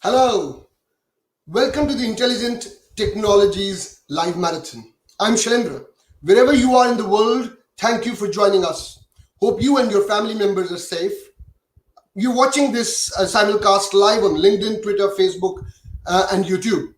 Hello, welcome to the Intelligent Technologies Live Marathon. I'm Shailendra. Wherever you are in the world, thank you for joining us. Hope you and your family members are safe. You're watching this simulcast live on LinkedIn, Twitter, Facebook, and YouTube.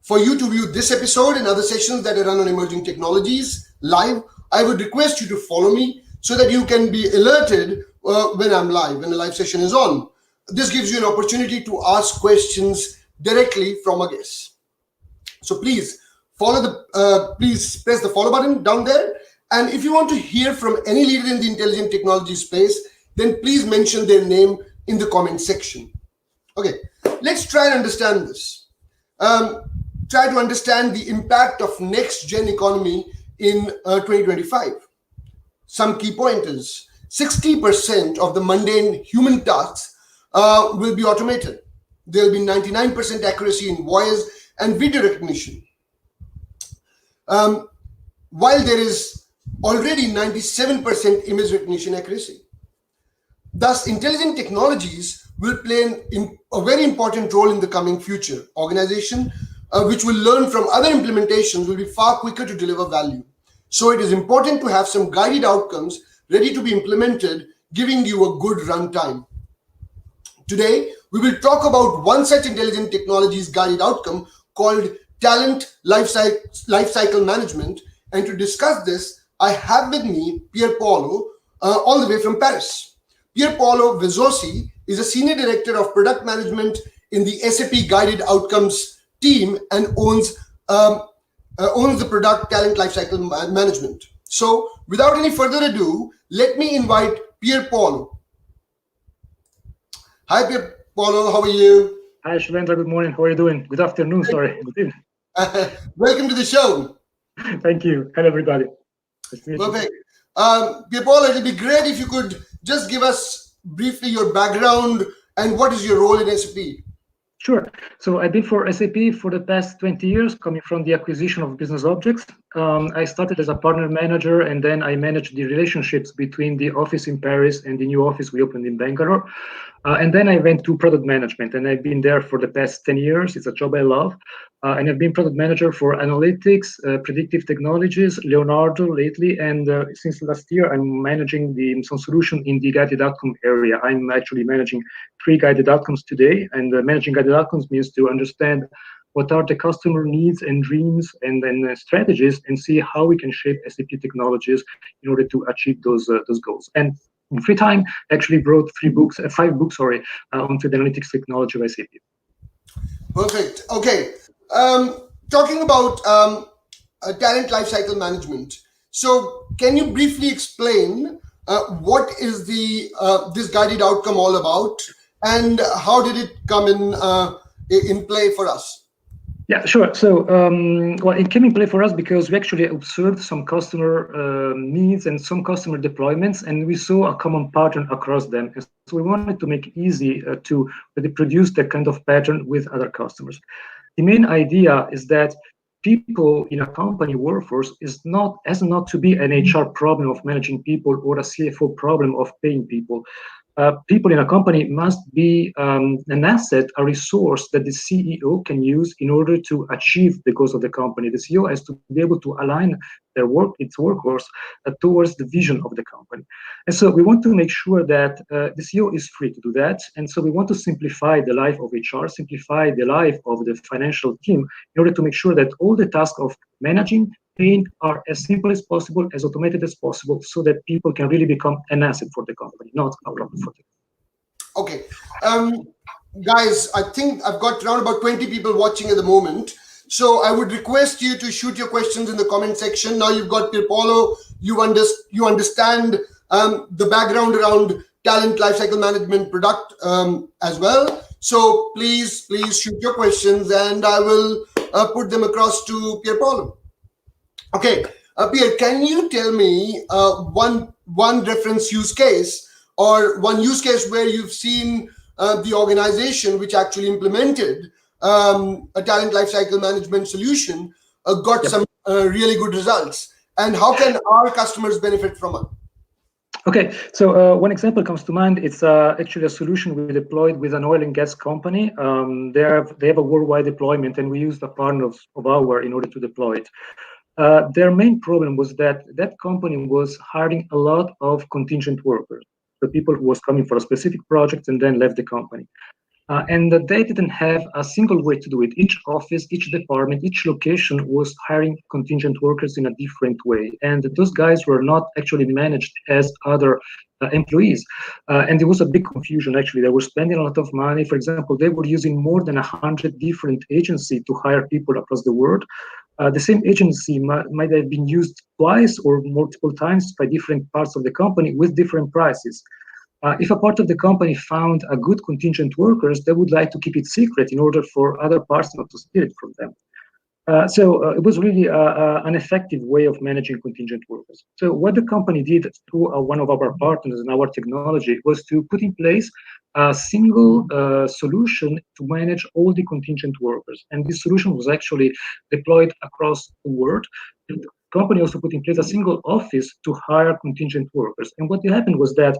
For you to view this episode and other sessions that are run on emerging technologies live, I would request you to follow me so that you can be alerted when I'm live, when the live session is on. This gives you an opportunity to ask questions directly from our guests. So please please press the follow button down there. And if you want to hear from any leader in the intelligent technology space, then please mention their name in the comment section. Okay, let's try and understand this. Try to understand the impact of next gen economy in 2025. Some key pointers: 60% of the mundane human tasks will be automated. There will be 99% accuracy in voice and video recognition. While there is already 97% image recognition accuracy. Thus, intelligent technologies will play a very important role in the coming future. Organization which will learn from other implementations will be far quicker to deliver value. So it is important to have some guided outcomes ready to be implemented, giving you a good runtime. Today, we will talk about one such intelligent technologies guided outcome called Talent Lifecycle Management. And to discuss this, I have with me Pierpaolo, all the way from Paris. Pierpaolo Vezzosi is a Senior Director of Product Management in the SAP Guided Outcomes team and owns the product Talent Lifecycle Management. So, without any further ado, let me invite Pierpaolo. Hi, Pierpaolo. How are you? Hi, Shailendra. Good morning. How are you doing? Good afternoon. Sorry. Good evening. Welcome to the show. Thank you. Hello, everybody. Perfect. Pierpaolo, it would be great if you could just give us briefly your background and what is your role in SAP. Sure. So I've been for SAP for the past 20 years, coming from the acquisition of business objects. I started as a partner manager, and then I managed the relationships between the office in Paris and the new office we opened in Bangalore. And then I went to product management, and I've been there for the past 10 years. It's a job I love. And I've been product manager for analytics, predictive technologies, Leonardo lately, and since last year, I'm managing some solution in the guided outcome area. I'm actually managing 3 guided outcomes today, and managing guided outcomes means to understand what are the customer needs and dreams and then strategies, and see how we can shape SAP technologies in order to achieve those goals. And in free time, actually wrote 5 books, onto the analytics technology of SAP. Perfect. Okay. Talking about talent lifecycle management. So, can you briefly explain what is this guided outcome all about, and how did it come in play for us? Yeah, sure. So, it came in play for us because we actually observed some customer needs and some customer deployments, and we saw a common pattern across them. And so we wanted to make it easy to produce that kind of pattern with other customers. The main idea is that people in a company workforce has not to be an HR problem of managing people or a CFO problem of paying people. People in a company must be an asset, a resource that the CEO can use in order to achieve the goals of the company. The CEO has to be able to align its workforce towards the vision of the company. And so we want to make sure that the CEO is free to do that. And so we want to simplify the life of HR, simplify the life of the financial team in order to make sure that all the tasks of managing, paying are as simple as possible, as automated as possible, so that people can really become an asset for the company, not a problem for them. Okay. Guys, I think I've got around about 20 people watching at the moment. So I would request you to shoot your questions in the comment section. Now you've got Pierpaolo, you understand the background around talent lifecycle management product as well. So please shoot your questions, and I will put them across to Pierpaolo. Okay, Pierre, can you tell me one reference use case or one use case where you've seen the organization which actually implemented a talent lifecycle management solution got some really good results, and how can our customers benefit from it? Okay, so one example comes to mind. It's actually a solution we deployed with an oil and gas company. They have a worldwide deployment, and we used a partner of ours in order to deploy it. Their main problem was that that company was hiring a lot of contingent workers, the people who was coming for a specific project and then left the company. And they didn't have a single way to do it. Each office, each department, each location was hiring contingent workers in a different way. And those guys were not actually managed as other employees. And there was a big confusion, actually. They were spending a lot of money. For example, they were using more than 100 different agencies to hire people across the world. The same agency might have been used twice or multiple times by different parts of the company with different prices. If a part of the company found a good contingent workers, they would like to keep it secret in order for other parts not to steal it from them. So it was really an effective way of managing contingent workers. So what the company did through one of our partners and our technology was to put in place a single solution to manage all the contingent workers. And this solution was actually deployed across the world. And the company also put in place a single office to hire contingent workers. And what happened was that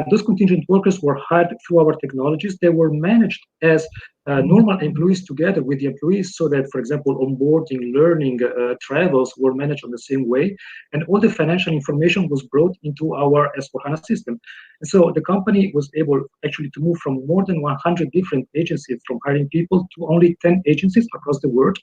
those contingent workers were hired through our technologies. They were managed as normal employees together with the employees, so that, for example, onboarding, learning, travels were managed on the same way, and all the financial information was brought into our S/4HANA system. And so the company was able actually to move from more than 100 different agencies from hiring people to only 10 agencies across the world.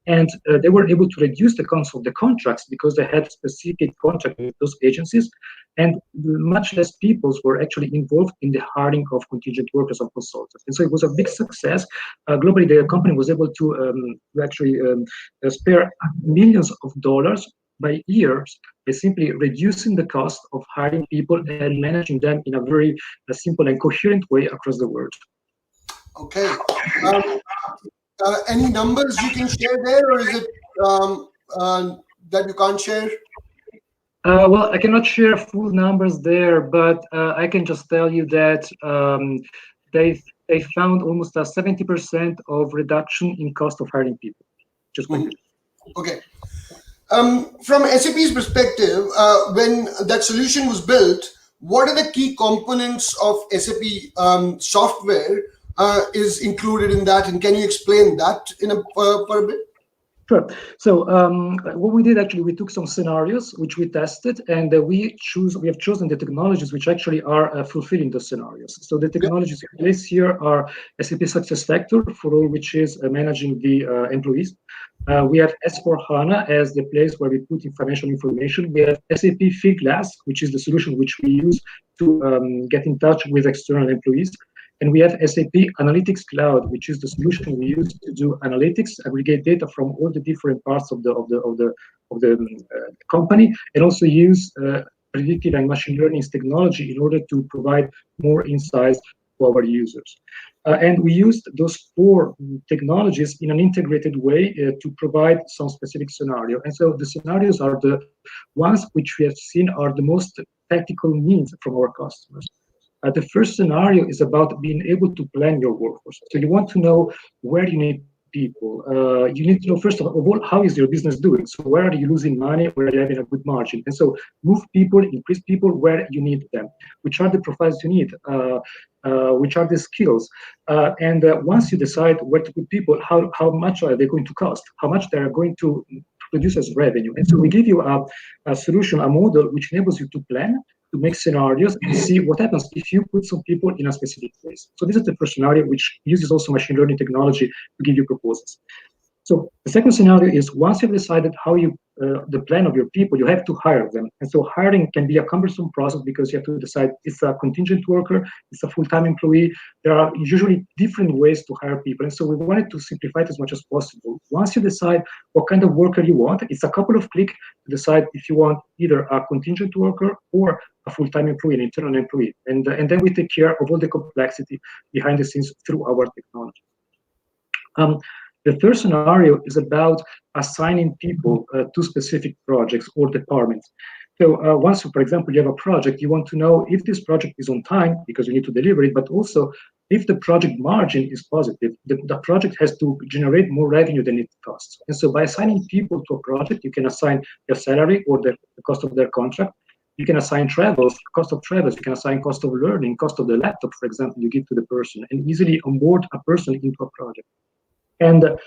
And they were able to reduce the cost of the contracts because they had specific contracts with those agencies, and much less people were actually involved in the hiring of contingent workers and consultants. And so it was a big success. Globally, the company was able to actually spare millions of dollars by years by simply reducing the cost of hiring people and managing them in a very simple and coherent way across the world. Okay. Any numbers you can share there, or is it that you can't share? Well, I cannot share full numbers there, but I can just tell you that they found almost a 70% of reduction in cost of hiring people. Just quite good. Okay. From SAP's perspective, when that solution was built, what are the key components of SAP software is included in that, and can you explain that in a bit? Sure. So what we did, actually, we took some scenarios which we tested, and we have chosen the technologies which actually are fulfilling those scenarios. So the technologies in place here are SAP SuccessFactors, for all which is managing the employees. We have S/4HANA as the place where we put in financial information. We have SAP Fieldglass, which is the solution which we use to get in touch with external employees. And we have SAP Analytics Cloud, which is the solution we use to do analytics, aggregate data from all the different parts of the company, and also use predictive and machine learning technology in order to provide more insights to our users. And we used those four technologies in an integrated way to provide some specific scenario. And so the scenarios are the ones which we have seen are the most tactical needs from our customers. The first scenario is about being able to plan your workforce. So you want to know where you need people. You need to know, first of all, how is your business doing? So where are you losing money? Where are you having a good margin? And so move people, increase people where you need them. Which are the profiles you need? Which are the skills? And once you decide where to put people, how much are they going to cost? How much they are going to produce as revenue? And so we give you a solution, a model, which enables you to plan, to make scenarios and see what happens if you put some people in a specific place. So this is the first scenario, which uses also machine learning technology to give you proposals. So the second scenario is once you've decided how you the plan of your people, you have to hire them. And so hiring can be a cumbersome process because you have to decide it's a contingent worker, it's a full-time employee. There are usually different ways to hire people. And so we wanted to simplify it as much as possible. Once you decide what kind of worker you want, it's a couple of clicks to decide if you want either a contingent worker or a full-time employee, an internal employee. And then we take care of all the complexity behind the scenes through our technology. The third scenario is about assigning people to specific projects or departments. So once, for example, you have a project, you want to know if this project is on time because you need to deliver it, but also if the project margin is positive, the project has to generate more revenue than it costs. And so by assigning people to a project, you can assign their salary or the cost of their contract. You can assign travels, cost of travels, you can assign cost of learning, cost of the laptop, for example, you give to the person, and easily onboard a person into a project. And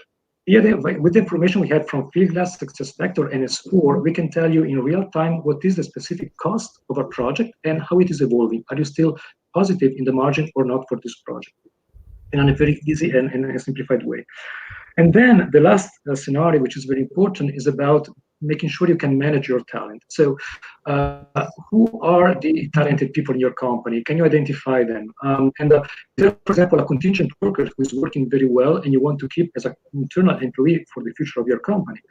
here, with the information we had from Fieldglass, SuccessFactors, and S4, we can tell you in real time what is the specific cost of a project and how it is evolving. Are you still positive in the margin or not for this project? And in a very easy and a simplified way. And then the last scenario, which is very important, is about making sure you can manage your talent. So who are the talented people in your company? Can you identify them? For example, a contingent worker who is working very well and you want to keep as an internal employee for the future of your company.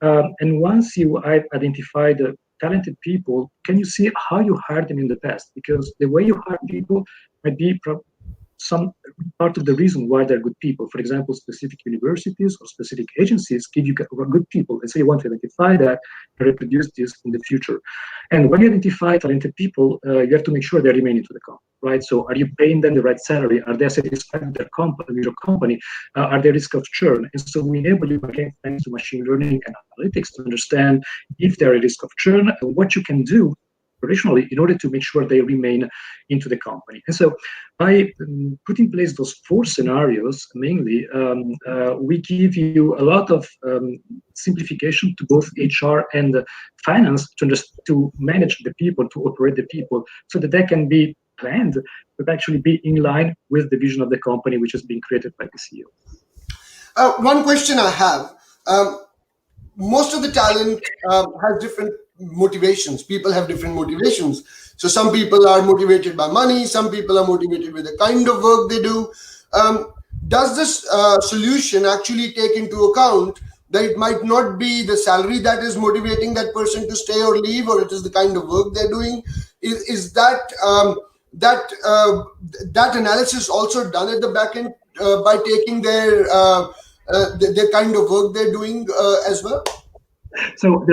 And once you identify the talented people, can you see how you hired them in the past? Because the way you hire people might be some part of the reason why they're good people. For example, specific universities or specific agencies give you good people, and so you want to identify that and reproduce this in the future. And when you identify talented people, you have to make sure they remain into the company, right? So are you paying them the right salary? Are they satisfied with their company, with your company? Are they risk of churn? And so we enable you, again, thanks to machine learning and analytics, to understand if they're at risk of churn and what you can do operationally in order to make sure they remain into the company. And so by putting in place those 4 scenarios, mainly, we give you a lot of simplification to both HR and finance to manage the people, to operate the people, so that they can be planned, but actually be in line with the vision of the company, which has been created by the CEO. One question I have, most of the talent has different motivations. People have different motivations. So some people are motivated by money, some people are motivated with the kind of work they do. Does this solution actually take into account that it might not be the salary that is motivating that person to stay or leave, or it is the kind of work they're doing? Is that that analysis also done at the back end by taking their kind of work they're doing as well? So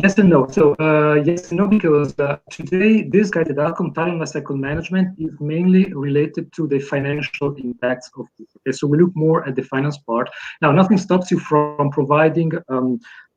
yes and no. So yes and no, because today this guided outcome, talent lifecycle management, is mainly related to the financial impacts of this. Okay, so we look more at the finance part. Now, nothing stops you from providing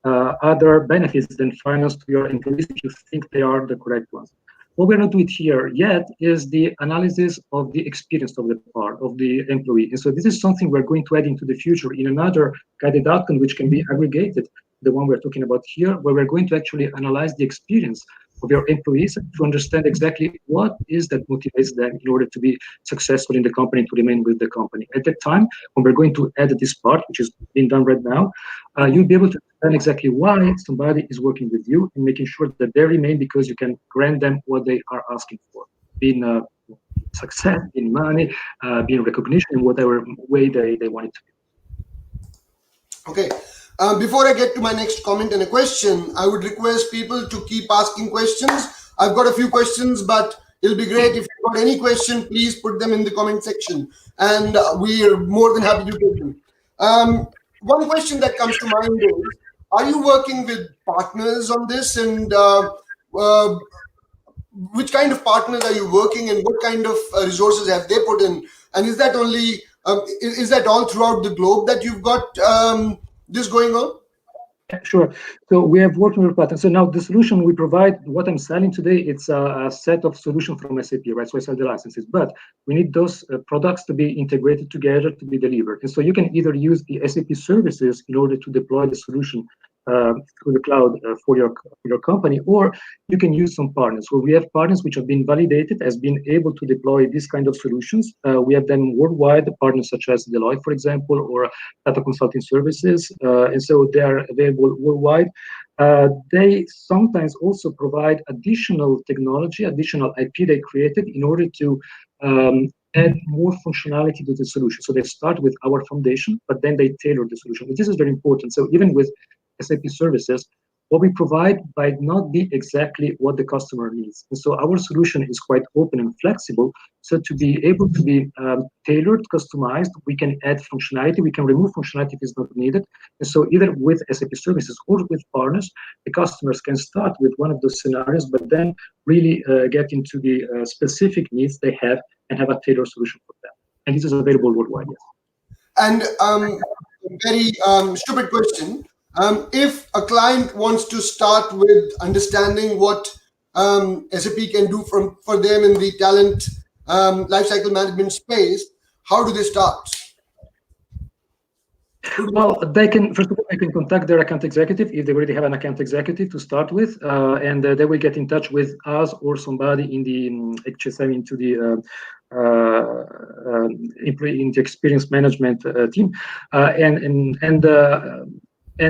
other benefits than finance to your employees if you think they are the correct ones. What we're not doing here yet is the analysis of the experience of the part of the employee. And so this is something we're going to add into the future in another guided outcome, which can be aggregated, the one we're talking about here, where we're going to actually analyze the experience of your employees to understand exactly what is that motivates them in order to be successful in the company, to remain with the company. At that time, when we're going to add this part, which is being done right now, you'll be able to understand exactly why somebody is working with you and making sure that they remain, because you can grant them what they are asking for, being success, being money, being recognition in whatever way they want it to be. Okay. Before I get to my next comment and a question, I would request people to keep asking questions. I've got a few questions, but it'll be great if you've got any question, please put them in the comment section, and we are more than happy to take them. One question that comes to mind is, are you working with partners on this, and which kind of partners are you working, and what kind of resources have they put in? And is that only is that all throughout the globe that you've got this going on? Sure. So we have working with partners. So now the solution we provide, what I'm selling today, it's a set of solutions from SAP, right? So I sell the licenses, but we need those products to be integrated together to be delivered. And so you can either use the SAP services in order to deploy the solution through the cloud for your company, or you can use some partners. So we have partners which have been validated as being able to deploy this kind of solutions. We have them worldwide, partners such as Deloitte, for example, or Tata Consulting Services, and so they are available worldwide. They sometimes also provide additional technology, additional IP they created in order to add more functionality to the solution. So they start with our foundation, but then they tailor the solution. And this is very important. So even with SAP services, what we provide might not be exactly what the customer needs. And so our solution is quite open and flexible. So to be able to be tailored, customized, we can add functionality, we can remove functionality if it's not needed. And so either with SAP services or with partners, the customers can start with one of those scenarios, but then really get into the specific needs they have and have a tailored solution for them. And this is available worldwide, yes. And very stupid question. If a client wants to start with understanding what SAP can do for them in the talent lifecycle management space, how do they start? Well, they can, first of all, they can contact their account executive if they already have an account executive to start with, and they will get in touch with us or somebody in the HSM, into the in the experience management team, and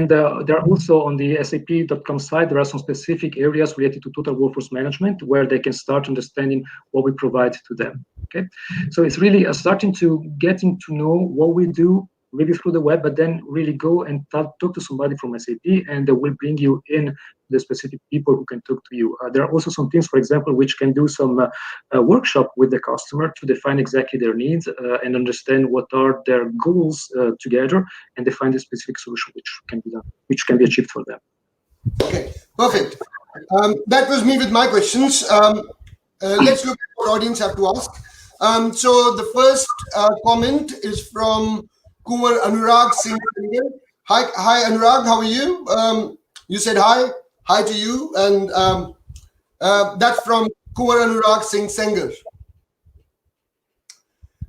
there are also on the SAP.com site, there are some specific areas related to total workforce management where they can start understanding what we provide to them. Okay, so it's really starting to getting to know what we do, maybe through the web, but then really go and talk to somebody from SAP, and they will bring you in the specific people who can talk to you. There are also some things, for example, which can do some workshop with the customer to define exactly their needs and understand what are their goals together, and define the specific solution which can be done, which can be achieved for them. Okay, perfect. That was me with my questions. Let's look at what audience have to ask. So the first comment is from Kumar Anurag Singh. Hi Anurag, how are you? You said hi to you, and that's from Kumar Anurag Singh Sengar.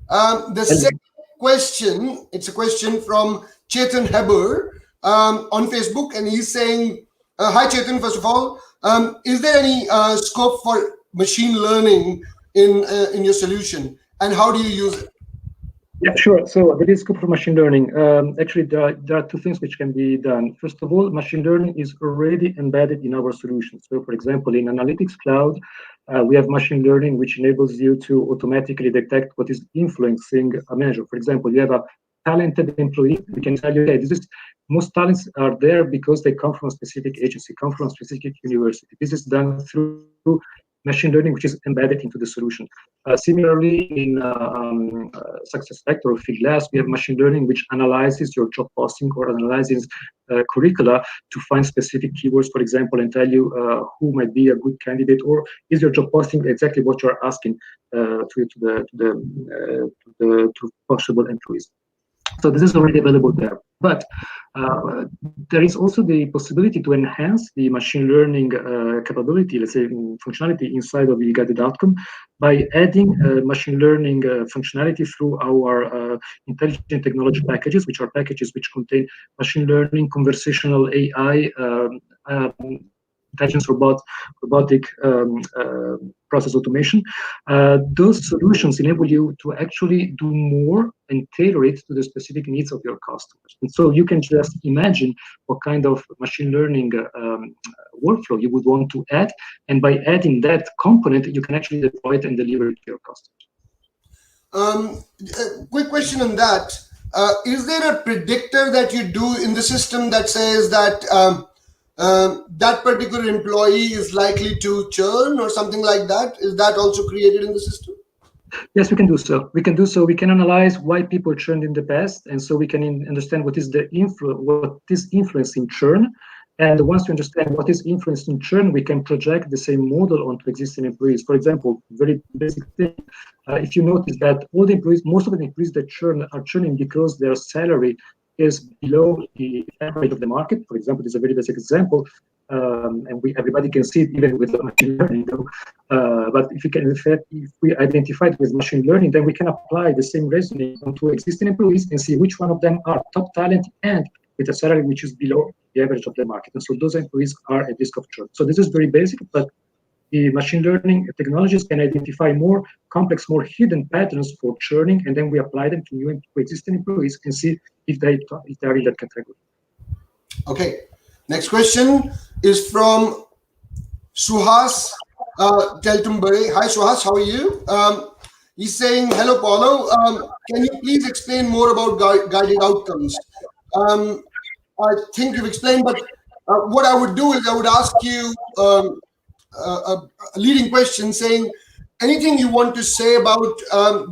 The second question, it's a question from Chetan Heber on Facebook, and he's saying, hi Chetan, first of all, is there any scope for machine learning in your solution, and how do you use it? Yeah, sure. So there is scope for machine learning. Actually, there are two things which can be done. First of all, machine learning is already embedded in our solutions. So, for example, in Analytics Cloud, we have machine learning which enables you to automatically detect what is influencing a manager. For example, you have a talented employee. We can tell you, okay, most talents are there because they come from a specific agency, come from a specific university. This is done through machine learning, which is embedded into the solution. Similarly, in SuccessFactors or Fieldglass, we have machine learning which analyzes your job posting or analyzes curricula to find specific keywords, for example, and tell you who might be a good candidate, or is your job posting exactly what you're asking to possible employees. So this is already available there. But there is also the possibility to enhance the machine learning capability, let's say functionality inside of the guided outcome, by adding machine learning functionality through our intelligent technology packages, which are packages which contain machine learning, conversational AI, intelligence robotic process automation. Those solutions enable you to actually do more and tailor it to the specific needs of your customers. And so you can just imagine what kind of machine learning workflow you would want to add. And by adding that component, you can actually deploy it and deliver it to your customers. Quick question on that. Is there a predictor that you do in the system that says that that particular employee is likely to churn or something like that? Is that also created in the system? Yes, we can do so. We can do so. We can analyze why people churned in the past, and so we can understand what is influencing churn. And once we understand what is influencing churn, we can project the same model onto existing employees. For example, very basic thing. If you notice that all the employees, most of the employees that churn are churning because their salary is below the average of the market. For example, this is a very basic example, and everybody can see it even with machine learning. But if we identify it with machine learning, then we can apply the same reasoning onto existing employees and see which one of them are top talent and with a salary which is below the average of the market. And so those employees are at risk of churn. So this is very basic, but the machine learning technologies can identify more complex, more hidden patterns for churning, and then we apply them to new and existing employees and see if they are in that category. Okay. Next question is from Suhas Teltumbare. Hi, Suhas. How are you? He's saying, hello, Paulo. Can you please explain more about guided outcomes? I think you've explained, but what I would do is I would ask you a leading question saying anything you want to say about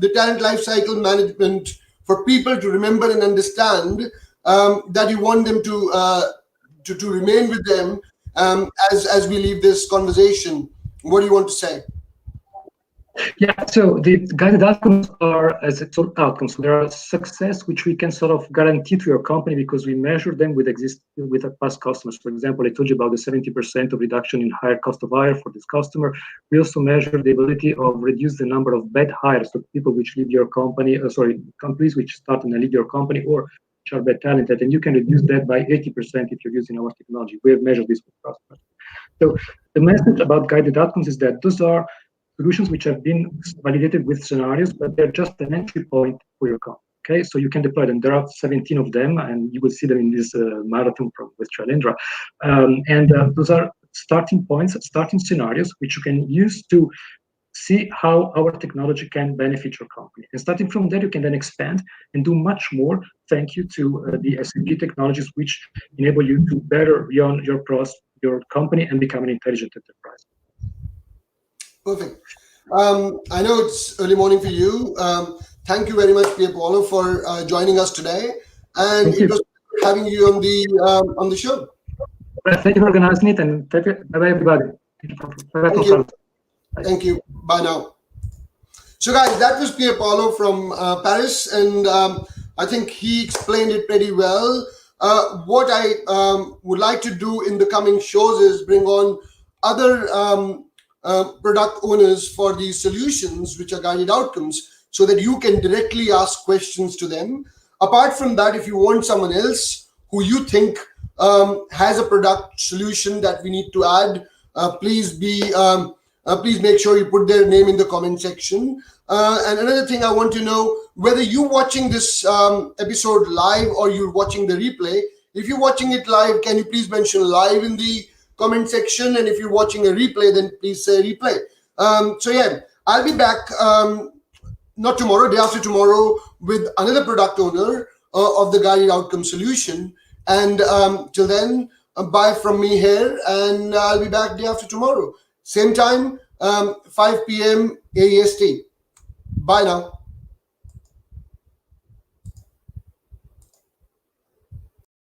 the talent lifecycle management for people to remember and understand that you want them to remain with them as we leave this conversation. What do you want to say? Yeah, so the guided outcomes are as its own outcomes. So there are success which we can sort of guarantee to your company because we measure them with our past customers. For example, I told you about the 70% of reduction in higher cost of hire for this customer. We also measure the ability of reduce the number of bad hires, so people which leave your company, companies which start and leave your company or which are bad talented, and you can reduce that by 80% if you're using our technology. We have measured this with customers. So the message about guided outcomes is that those are solutions which have been validated with scenarios, but they're just an entry point for your company. Okay, so you can deploy them. There are 17 of them, and you will see them in this marathon with Shalendra. Those are starting points, starting scenarios, which you can use to see how our technology can benefit your company. And starting from there, you can then expand and do much more. Thank you to the SAP technologies, which enable you to better run your company and become an intelligent enterprise. Perfect. I know it's early morning for you. Thank you very much, Pierpaolo, for joining us today, and it was having you on the show. Well, thank you for organizing it, and bye bye everybody. Thank you. Thank you. Bye now. So, guys, that was Pierpaolo from Paris, and I think he explained it pretty well. What I would like to do in the coming shows is bring on other product owners for these solutions, which are guided outcomes, so that you can directly ask questions to them. Apart from that, if you want someone else who you think has a product solution that we need to add, please make sure you put their name in the comment section. And another thing I want to know, whether you're watching this episode live or you're watching the replay. If you're watching it live, can you please mention live in the comment section? And if you're watching a replay, then please say replay. So yeah, I'll be back not tomorrow, day after tomorrow, with another product owner of the guided outcome solution. And till then, bye from me here, and I'll be back day after tomorrow. Same time, 5 p.m. AEST. Bye now.